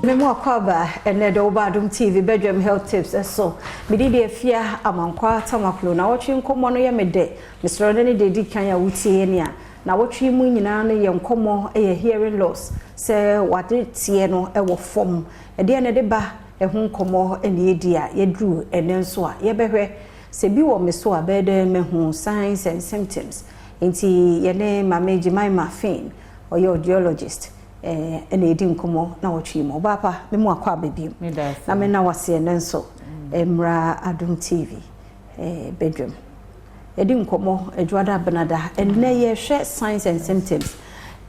Memo akwaba ene do Badwam TV Badwam health tips so mididi afia amankwa tamaklo na wotwe nkomo no ye mede Mr. ne dedi kan ya wutie ne a na wotwe mu nyina no ye nkomo ye hearing loss se wade tie no e wo fom e de ne de ba e hu nkomo ene edi a ye dru ene nso a ye behwe se bi wo meso a be de mehu signs and symptoms enti ye ne mameji my mafin or your audiologist ene edi nkomo na wotwe mu bapa memo akwa bebiem na me na wase ene nso emra Adom TV Badwam edi nkomo edwada benada ene ye hwe signs and symptoms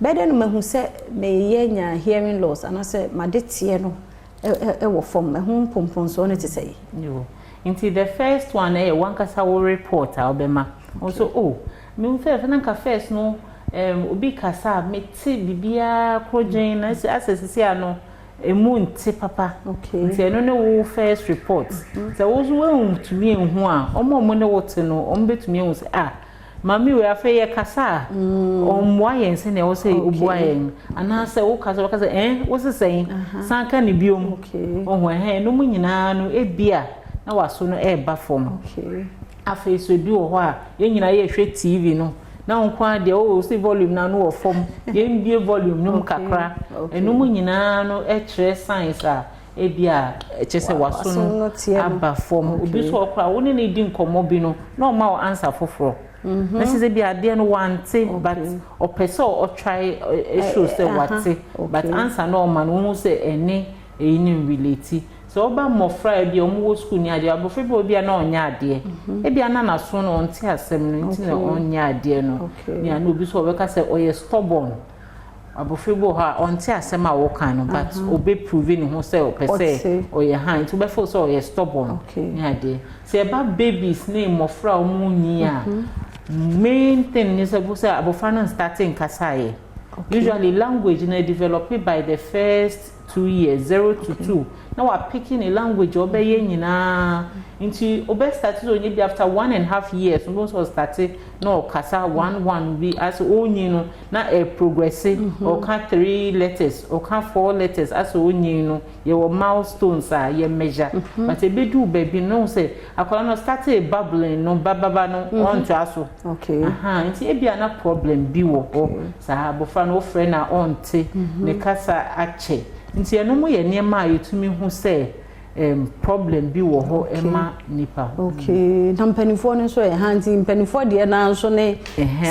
beden mahu se me yenya hearing loss anase madetie no e wo form mahu pomponso ne tesei yo into the first one one kasa wo report obema also me first no obi kasa meti bibia krogen na asesisi ano emu nti papa nti eno ne wo first report so wo zo wen tumi enhu a omo ne wote no ombetumi enhu se mami we afa ye kasa omwa yen se ne wo se obua yen ana se wo kasa wo se sen sanka ne biom ohwo no mu nyina no ebia na waso no eba fom afa so du ho a ye nyina ye hwe TV no na onkwa de see volume na no wo fom ye mbie volume no kakra enu mu nyina no kire science a ebia chese waso no aba fom obi so okra wo ne di nkomo bi no na o ma answer foforo na se bia ade no wante but opeso o try show say wate but answer no man wo say ene eyin relate so oba mofra bia omo wo school ni ade abofra bi obi na onya ade ebia na so no onti asem no nti na onya ade no ni ana obi so obeka say oye stubborn abofra bo ha onti asem a wo kan no but obe prove ni ho say opese oye han to be for so oye stubborn ni ade say ba babies na mofra omo nyi a main thing is abofra na starting kasaye usually language na developed by the first 2 years 0 to 2 now we are picking a language obey nyina into obe started only be after 1.5 years most of started no kasa 1 be as onyi no na progressing or can 3 letters or can 4 letters as onyi no your milestones are your measure but e be do baby no say akola no started babbling no baba no on to aso into e be na problem bi wo sa abofra no friend na on te ne kasa ache nti eno mo ye niema ayetumi hu se problem bi wo ho ema nipa na mpanifo no so e hanti mpanifo de na so ne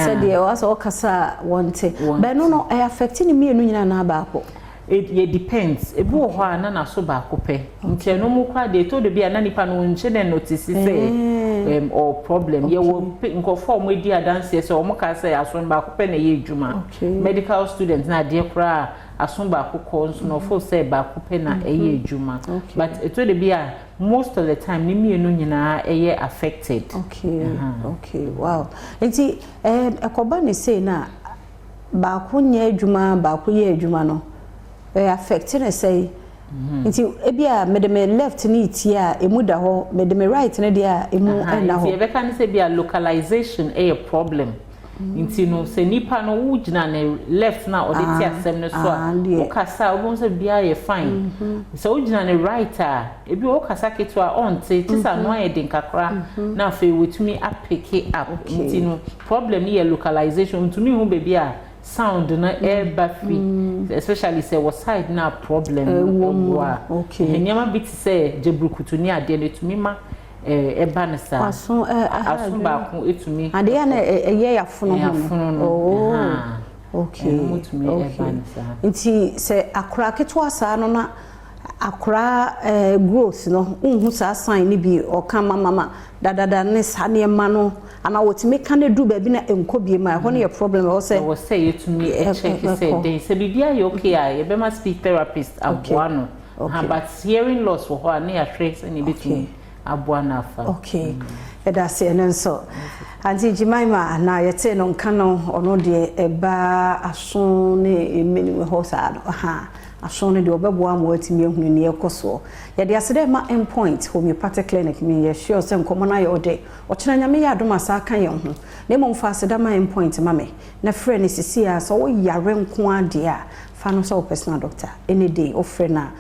se de was o kasa wonte be no e affect ni mienu nyina na ba ko it depends ebu wo ho ana na so ba ko pe nti eno mo kwa de to de bia na nipa no nche den notice say or problem ye wo nko form we di adanse se o mo ka say aso ba ko pe na ye adwuma medical students na de kra asumba akoko nso no fo say ba kupe na eye adwuma but eto de bia most of the time ni mienu nyina eye affected wow enti ekoba ni say na ba ko nya adwuma ba ko ye adwuma no affected na say enti ebia me left ni tia emu da ho me right na dia emu na ho e be kan say bia localization a problem inti no se nipa no wugina ne left na o de ti asem no so o kasa o say bia ye fine so wugina ne right ebi o kasa keto a on te tisa no aye den kakra na fe wetumi pick it up inti no problem ye localization to me hu baby a sound na air free especially say what side na problem nyama bit say jebrukutu ni ade ne tumi ma eba na sa aso ba ko etumi ade ya na eye yafono mutumi eba na sa nti se akura ketwa sa no na akura growth no unhu sa sign ni bi o kan mama dadada ne sa ne ma no ana wotimi kan du ba bi na enkobie ma ho ne problem o say etumi check say dey se bibia ye okay ye be ma speech therapist aboano but hearing loss for ho na ya trace ni bitumi abwana fa eda se enso anti jimaima na yete no nka no ono de eba aso ne emeni ho sa aso ne de obeboa mo atimi ehunu ne ekoso ye de asede ma endpoint homeopathic clinic mi ye sure se nkomo na ye ode o kina nyame ya adom asa kan ye ho na mo mfa asede ma endpoint ma me na frɛ ne sisi a so wo yare nko ade a fa no so personal doctor any day o frɛ na